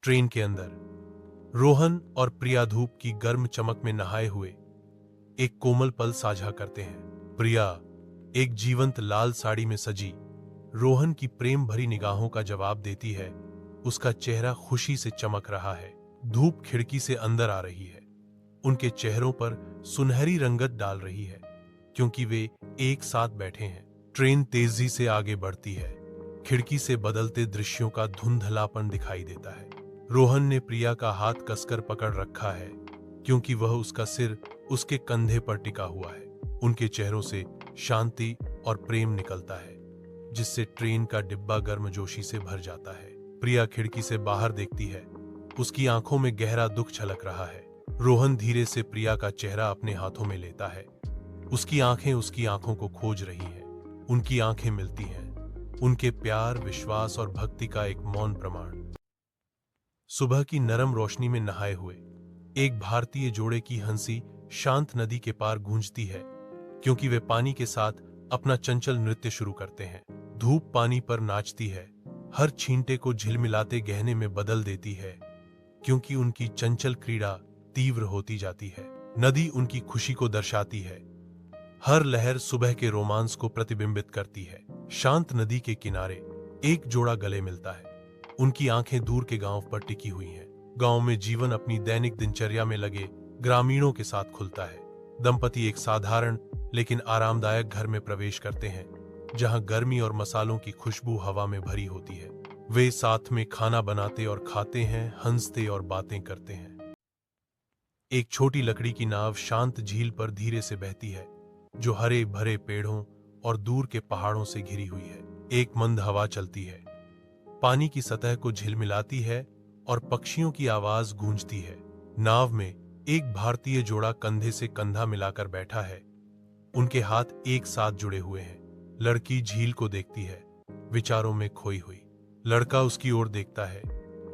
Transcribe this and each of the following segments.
Train के अंदर रोहन और प्रिया धूप की गर्म चमक में नहाए हुए एक कोमल पल साझा करते हैं। प्रिया एक जीवंत लाल साड़ी में सजी रोहन की प्रेम भरी निगाहों का जवाब देती है। उसका चेहरा खुशी से चमक रहा है। धूप खिड़की से अंदर आ रही है, उनके चेहरों पर सुनहरी रंगत डाल रही है, क्योंकि वे एक साथ बैठे हैं। ट्रेन तेजी से आगे बढ़ती है। खिड़की से बदलते दृश्यों का धुंधलापन दिखाई देता है। रोहन ने प्रिया का हाथ कसकर पकड़ रखा है, क्योंकि वह उसका सिर उसके कंधे पर टिका हुआ है। उनके चेहरों से शांति और प्रेम निकलता है, जिससे ट्रेन का डिब्बा गर्मजोशी से भर जाता है। प्रिया खिड़की से बाहर देखती है, उसकी आंखों में गहरा दुख छलक रहा है। रोहन धीरे से प्रिया का चेहरा अपने हाथों में लेता है। उसकी आंखें उसकी आंखों को खोज रही हैं। उनकी आंखें मिलती हैं, उनके प्यार, विश्वास और भक्ति का एक मौन प्रमाण। सुबह की नरम रोशनी में नहाए हुए एक भारतीय जोड़े की हंसी शांत नदी के पार गूंजती है, क्योंकि वे पानी के साथ अपना चंचल नृत्य शुरू करते हैं। धूप पानी पर नाचती है, हर छींटे को झिलमिलाते गहने में बदल देती है, क्योंकि उनकी चंचल क्रीड़ा तीव्र होती जाती है। नदी उनकी खुशी को दर्शाती है, हर लहर सुबह के रोमांस को प्रतिबिंबित करती है। शांत नदी के किनारे एक जोड़ा गले मिलता है। उनकी आंखें दूर के गांव पर टिकी हुई हैं। गांव में जीवन अपनी दैनिक दिनचर्या में लगे ग्रामीणों के साथ खुलता है। दंपति एक साधारण लेकिन आरामदायक घर में प्रवेश करते हैं, जहां गर्मी और मसालों की खुशबू हवा में भरी होती है। वे साथ में खाना बनाते और खाते हैं, हंसते और बातें करते हैं। एक छोटी लकड़ी की नाव शांत झील पर धीरे से बहती है, जो हरे भरे पेड़ों और दूर के पहाड़ों से घिरी हुई है। एक मंद हवा चलती है, पानी की सतह को झिलमिलाती है और पक्षियों की आवाज गूंजती है। नाव में एक भारतीय जोड़ा कंधे से कंधा मिलाकर बैठा है, उनके हाथ एक साथ जुड़े हुए हैं। लड़की झील को देखती है, विचारों में खोई हुई। लड़का उसकी ओर देखता है,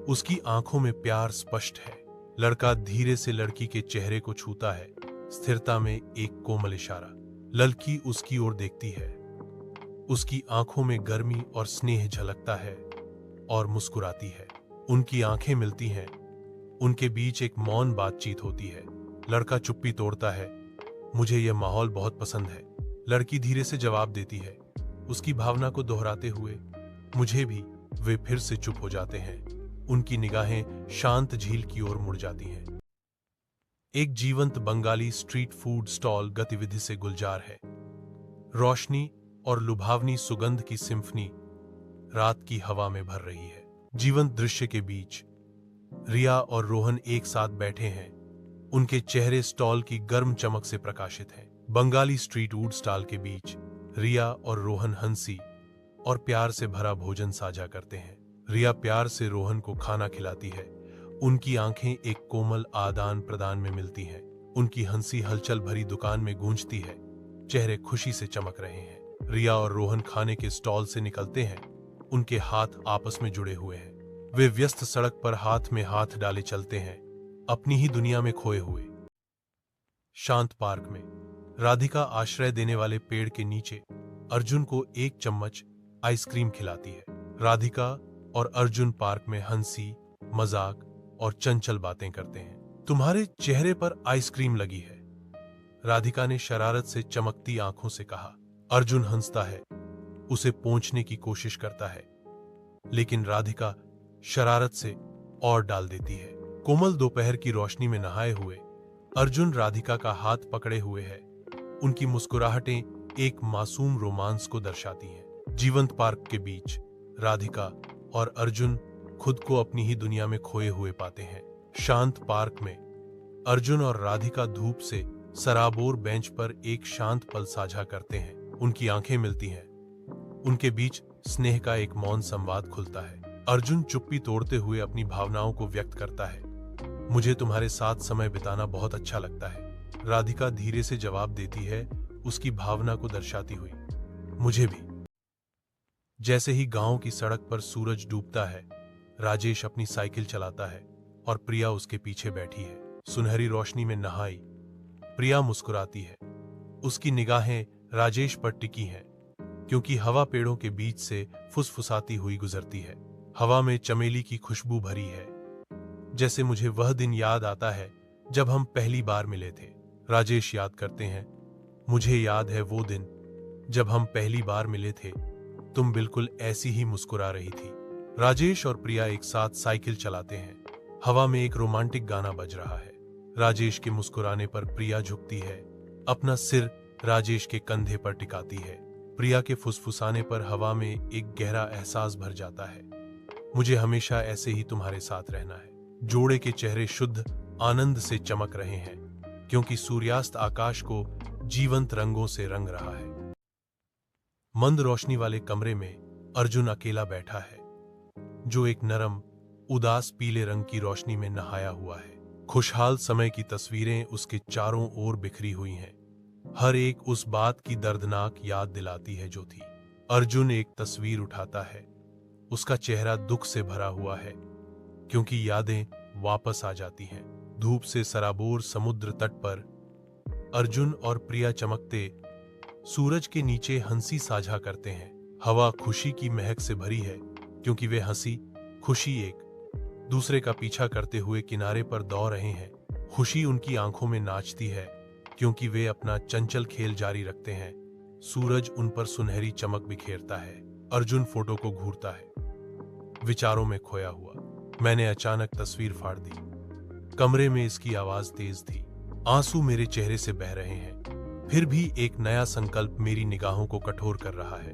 उसकी आंखों में प्यार स्पष्ट है। लड़का धीरे से लड़की के चेहरे को छूता है, स्थिरता में एक कोमल इशारा। लड़की उसकी ओर देखती है, उसकी आंखों में गर्मी और स्नेह झलकता है और मुस्कुराती है। उनकी आंखें मिलती हैं, उनके बीच एक मौन बातचीत होती है। लड़का चुप्पी तोड़ता है, मुझे यह माहौल बहुत पसंद है। लड़की धीरे से जवाब देती है, उसकी भावना को दोहराते हुए, मुझे भी। वे फिर से चुप हो जाते हैं। उनकी निगाहें शांत झील की ओर मुड़ जाती हैं। एक जीवंत बंगाली स्ट्रीट फूड स्टॉल गतिविधि से गुलजार है। रोशनी और लुभावनी सुगंध की सिम्फनी रात की हवा में भर रही है। जीवंत दृश्य के बीच रिया और रोहन एक साथ बैठे हैं। उनके चेहरे स्टॉल की गर्म चमक से प्रकाशित हैं। बंगाली स्ट्रीट फूड स्टॉल के बीच रिया और रोहन हंसी और प्यार से भरा भोजन साझा करते हैं। रिया प्यार से रोहन को खाना खिलाती है। उनकी आंखें एक कोमल आदान प्रदान में मिलती हैं। उनकी हंसी हलचल भरी दुकान में गूंजती है, चेहरे खुशी से चमक रहे हैं। रिया और रोहन खाने के स्टॉल से निकलते हैं, उनके हाथ आपस में जुड़े हुए हैं। वे व्यस्त सड़क पर हाथ में हाथ डाले चलते हैं, अपनी ही दुनिया में खोए हुए। शांत पार्क में राधिका आश्रय देने वाले पेड़ के नीचे अर्जुन को एक चम्मच आइसक्रीम खिलाती है। राधिका और अर्जुन पार्क में हंसी, मजाक और चंचल बातें करते हैं। तुम्हारे चेहरे पर आइसक्रीम लगी है, राधिका ने शरारत से चमकती आंखों से कहा। अर्जुन हंसता है, उसे पोंछने की कोशिश करता है, लेकिन राधिका शरारत से और डाल देती है। कोमल दोपहर की रोशनी में नहाए हुए अर्जुन राधिका का हाथ पकड़े हुए है। उनकी मुस्कुराहटें एक मासूम रोमांस को दर्शाती हैं। जीवंत पार्क के बीच राधिका और अर्जुन खुद को अपनी ही दुनिया में खोए हुए पाते हैं। शांत पार्क में अर्जुन और राधिका धूप से सराबोर बेंच पर एक शांत पल साझा करते हैं। उनकी आंखें मिलती हैं, उनके बीच स्नेह का एक मौन संवाद खुलता है। अर्जुन चुप्पी तोड़ते हुए अपनी भावनाओं को व्यक्त करता है, मुझे तुम्हारे साथ समय बिताना बहुत अच्छा लगता है। राधिका धीरे से जवाब देती है, उसकी भावना को दर्शाती हुई, मुझे भी। जैसे ही गांव की सड़क पर सूरज डूबता है, राजेश अपनी साइकिल चलाता है और प्रिया उसके पीछे बैठी है। सुनहरी रोशनी में नहाई प्रिया मुस्कुराती है। उसकी निगाहें राजेश पर टिकी हैं, क्योंकि हवा पेड़ों के बीच से फुसफुसाती हुई गुजरती है। हवा में चमेली की खुशबू भरी है, जैसे मुझे वह दिन याद आता है जब हम पहली बार मिले थे। राजेश याद करते हैं, मुझे याद है वो दिन जब हम पहली बार मिले थे, तुम बिल्कुल ऐसी ही मुस्कुरा रही थी। राजेश और प्रिया एक साथ साइकिल चलाते हैं। हवा में एक रोमांटिक गाना बज रहा है। राजेश के मुस्कुराने पर प्रिया झुकती है, अपना सिर राजेश के कंधे पर टिकाती है। प्रिया के फुसफुसाने पर हवा में एक गहरा एहसास भर जाता है, मुझे हमेशा ऐसे ही तुम्हारे साथ रहना है। जोड़े के चेहरे शुद्ध आनंद से चमक रहे हैं, क्योंकि सूर्यास्त आकाश को जीवंत रंगों से रंग रहा है। मंद रोशनी वाले कमरे में अर्जुन अकेला बैठा है, जो एक नरम उदास पीले रंग की रोशनी में नहाया हुआ है। खुशहाल समय की तस्वीरें उसके चारों ओर बिखरी हुई हैं, हर एक उस बात की दर्दनाक याद दिलाती है जो थी। अर्जुन एक तस्वीर उठाता है, उसका चेहरा दुख से भरा हुआ है, क्योंकि यादें वापस आ जाती हैं। धूप से सराबोर समुद्र तट पर अर्जुन और प्रिया चमकते सूरज के नीचे हंसी साझा करते हैं। हवा खुशी की महक से भरी है, क्योंकि वे हंसी खुशी एक दूसरे का पीछा करते हुए किनारे पर दौड़ रहे हैं। खुशी उनकी आंखों में नाचती है, क्योंकि वे अपना चंचल खेल जारी रखते हैं। सूरज उन पर सुनहरी चमक बिखेरता है। अर्जुन फोटो को घूरता है, विचारों में खोया हुआ। मैंने अचानक तस्वीर फाड़ दी। कमरे में इसकी आवाज तेज थी। आंसू मेरे चेहरे से बह रहे हैं, फिर भी एक नया संकल्प मेरी निगाहों को कठोर कर रहा है।